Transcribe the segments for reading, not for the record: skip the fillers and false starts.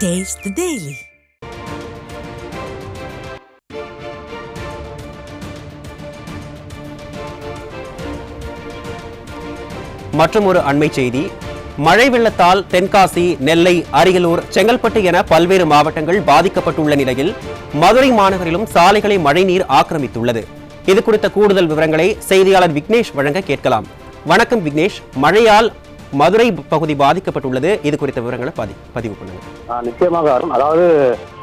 Taste the Daily. மற்றும் ஒரு அண்மை செய்தி. மழை வெள்ளத்தால் தென்காசி, நெல்லை, அரியலூர், செங்கல்பட்டு என பல்வேறு மாவட்டங்கள் பாதிக்கப்பட்டுள்ள நிலையில் மதுரை மாநகரிலும் சாலைகளை மழைநீர் ஆக்கிரமித்துள்ளது. இது குறித்த கூடுதல் விவரங்களை செய்தியாளர் விக்னேஷ் வழங்க கேட்கலாம். வணக்கம் விக்னேஷ், மழையால் மதுரை பகுதி பாதிக்கப்பட்டுள்ளது. இது குறித்த விவரங்களை பதிவு பண்ணுங்க. நிச்சயமாக அருண், அதாவது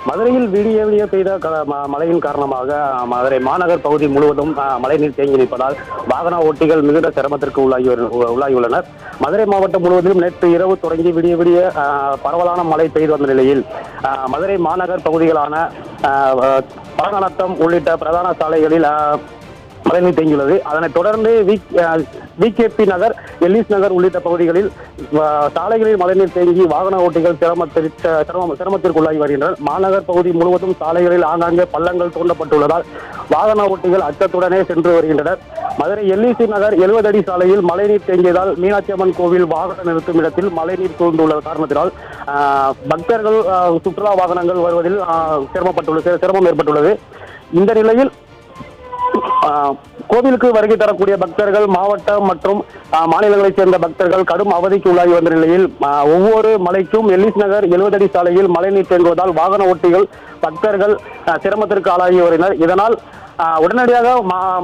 மதுரையில் விடிய பெய்த மழையின் காரணமாக மதுரை மாநகர் பகுதி முழுவதும் மழைநீர் தேங்கி நிற்பதால் வாகன ஓட்டிகள் மிகுந்த சிரமத்திற்கு உள்ளாகியுள்ளனர். மதுரை மாவட்டம் முழுவதிலும் நேற்று இரவு தொடங்கி விடிய பரவலான மழை பெய்து வந்த நிலையில் மதுரை மாநகர் பகுதிகளான பழநத்தம் உள்ளிட்ட பிரதான சாலைகளில் மழைநீர் தேங்கியுள்ளது. அதனைத் தொடர்ந்து விகேபி நகர், எல்லிஸ் நகர் உள்ளிட்ட பகுதிகளில் சாலைகளில் மழைநீர் தேங்கி வாகன ஓட்டிகள் சிரமத்திற்குள்ளாகி வருகின்றனர். மாநகர் பகுதி முழுவதும் சாலைகளில் ஆங்காங்கே பள்ளங்கள் தோண்டப்பட்டுள்ளதால் வாகன ஓட்டிகள் அச்சத்துடனே சென்று வருகின்றனர். மதுரை எல்லிசி நகர் 70 அடி சாலையில் மழைநீர் தேங்கியதால் மீனாட்சி அம்மன் கோவில் வாகன நிறுத்தும் இடத்தில் மழைநீர் சூழ்ந்துள்ள காரணத்தினால் பக்தர்கள் சுற்றுலா வாகனங்கள் வருவதில் சிரமம் ஏற்பட்டுள்ளது. இந்த நிலையில் கோவிலுக்கு வருகை தரக்கூடிய பக்தர்கள், மாவட்டம் மற்றும் மாநிலங்களைச் சேர்ந்த பக்தர்கள் கடும் அவதிக்கு உள்ளாகி வந்த நிலையில் ஒவ்வொரு மலைக்கும் எல்லிஸ் நகர் 70 அடி சாலையில் மழைநீர் தேங்குவதால் வாகன ஓட்டிகள், பக்தர்கள் சிரமத்திற்கு ஆளாகி வருகின்றனர். இதனால் உடனடியாக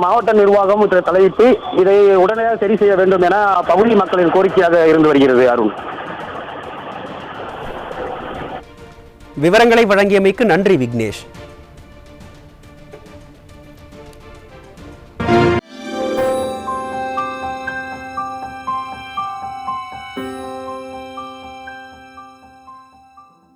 மாவட்ட நிர்வாகம் தலையிட்டு இதை உடனடியாக சரி செய்ய வேண்டும் என பகுதி மக்களின் கோரிக்கையாக இருந்து வருகிறது. அருண், விவரங்களை வழங்கியமைக்கு நன்றி விக்னேஷ்.